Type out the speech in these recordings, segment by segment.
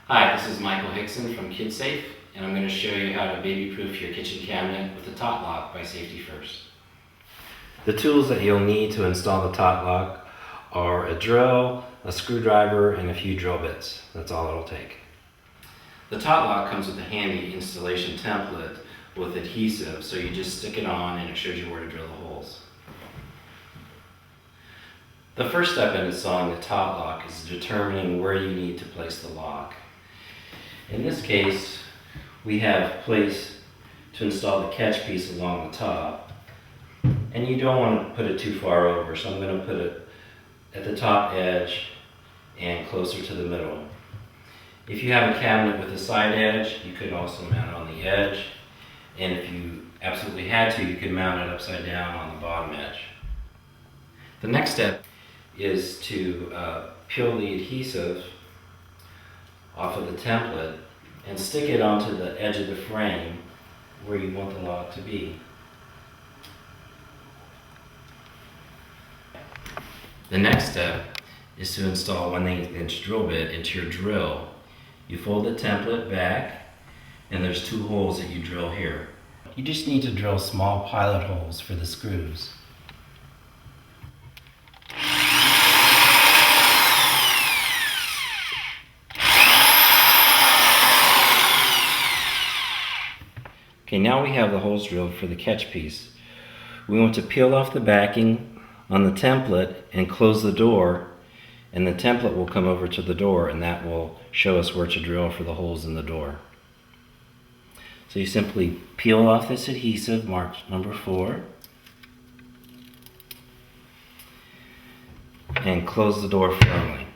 Hi, this is Michael Hixson from KidSafe, and I'm going to show you how to baby-proof your kitchen cabinet with the Tot Lok by Safety First. The tools that you'll need to install the Tot Lok are a drill, a screwdriver, and a few drill bits. That's all it'll take. The Tot Lok comes with a handy installation template with adhesive, so you just stick it on and it shows you where to drill the holes. The first step in installing the Tot Lok is determining where you need to place the lock. In this case, we have placed to install the catch piece along the top, and you don't want to put it too far over, so I'm going to put it at the top edge and closer to the middle. If you have a cabinet with a side edge, you could also mount it on the edge, and if you absolutely had to, you could mount it upside down on the bottom edge. The next step is to peel the adhesive off of the template and stick it onto the edge of the frame where you want the lock to be. The next step is to install a 1/8" drill bit into your drill. You fold the template back and there's 2 holes that you drill here. You just need to drill small pilot holes for the screws. Okay, now we have the holes drilled for the catch piece. We want to peel off the backing on the template and close the door, and the template will come over to the door, and that will show us where to drill for the holes in the door. So you simply peel off this adhesive marked number 4 and close the door firmly.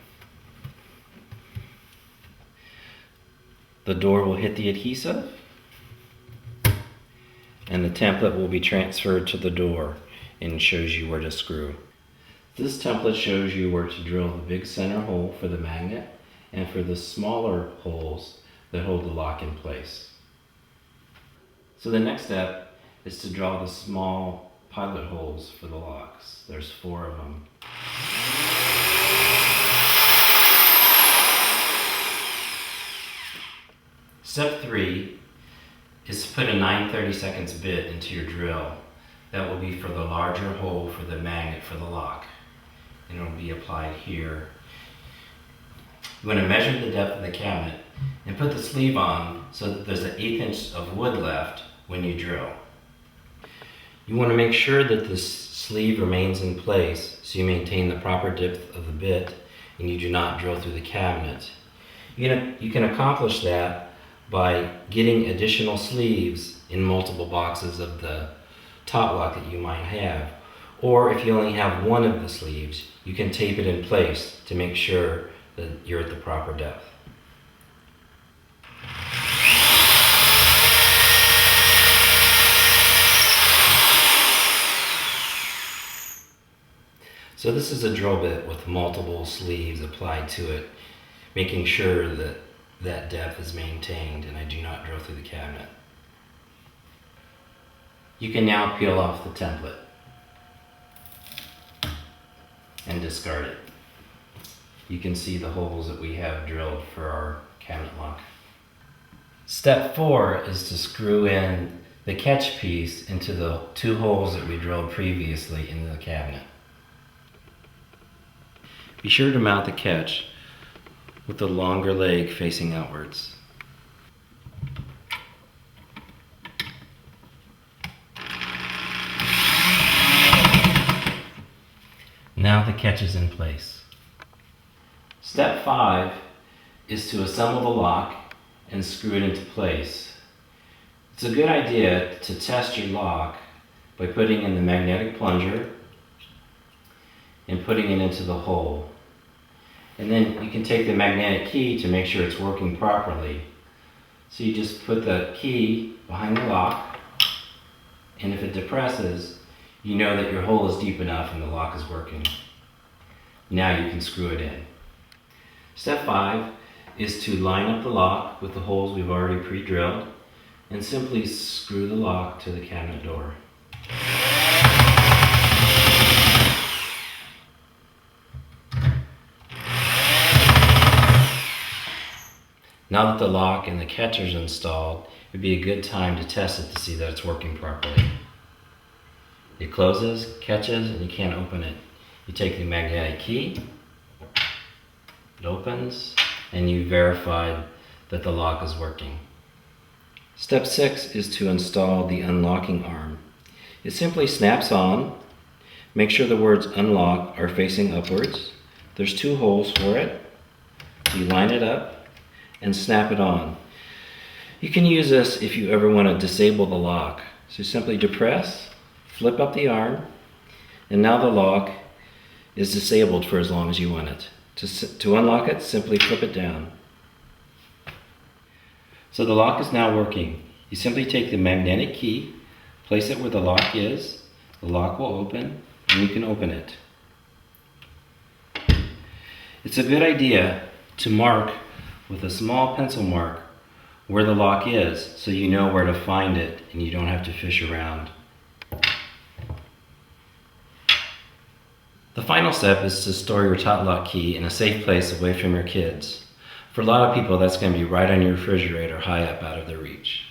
The door will hit the adhesive, and the template will be transferred to the door and shows you where to screw. This template shows you where to drill the big center hole for the magnet and for the smaller holes that hold the lock in place. So the next step is to draw the small pilot holes for the locks. There's 4 of them. Step 3 is to put a 9/32 bit into your drill. That will be for the larger hole for the magnet for the lock, and it will be applied here. You want to measure the depth of the cabinet and put the sleeve on so that there's an 1/8 inch of wood left when you drill. You want to make sure that the sleeve remains in place so you maintain the proper depth of the bit and you do not drill through the cabinet. You can accomplish that by getting additional sleeves in multiple boxes of the Tot Lok that you might have. Or if you only have one of the sleeves, you can tape it in place to make sure that you're at the proper depth. So this is a drill bit with multiple sleeves applied to it, making sure that that depth is maintained and I do not drill through the cabinet. You can now peel off the template and discard it. You can see the holes that we have drilled for our cabinet lock. Step 4 is to screw in the catch piece into the 2 holes that we drilled previously into the cabinet. Be sure to mount the catch with the longer leg facing outwards. Now the catch is in place. Step 5 is to assemble the lock and screw it into place. It's a good idea to test your lock by putting in the magnetic plunger and putting it into the hole. And then you can take the magnetic key to make sure it's working properly. So you just put the key behind the lock, and if it depresses, you know that your hole is deep enough and the lock is working. Now you can screw it in. Step 5 is to line up the lock with the holes we've already pre-drilled and simply screw the lock to the cabinet door. Now that the lock and the catcher is installed, it would be a good time to test it to see that it's working properly. It closes, catches, and you can't open it. You take the magnetic key, it opens, and you verified that the lock is working. Step 6 is to install the unlocking arm. It simply snaps on. Make sure the words unlock are facing upwards. There's 2 holes for it. You line it up and snap it on. You can use this if you ever want to disable the lock. So simply depress, flip up the arm, and now the lock is disabled for as long as you want it. To unlock it, simply flip it down. So the lock is now working. You simply take the magnetic key, place it where the lock is, the lock will open, and you can open it. It's a good idea to mark with a small pencil mark where the lock is so you know where to find it and you don't have to fish around. The final step is to store your Tot Lok key in a safe place away from your kids. For a lot of people, that's going to be right on your refrigerator, high up out of their reach.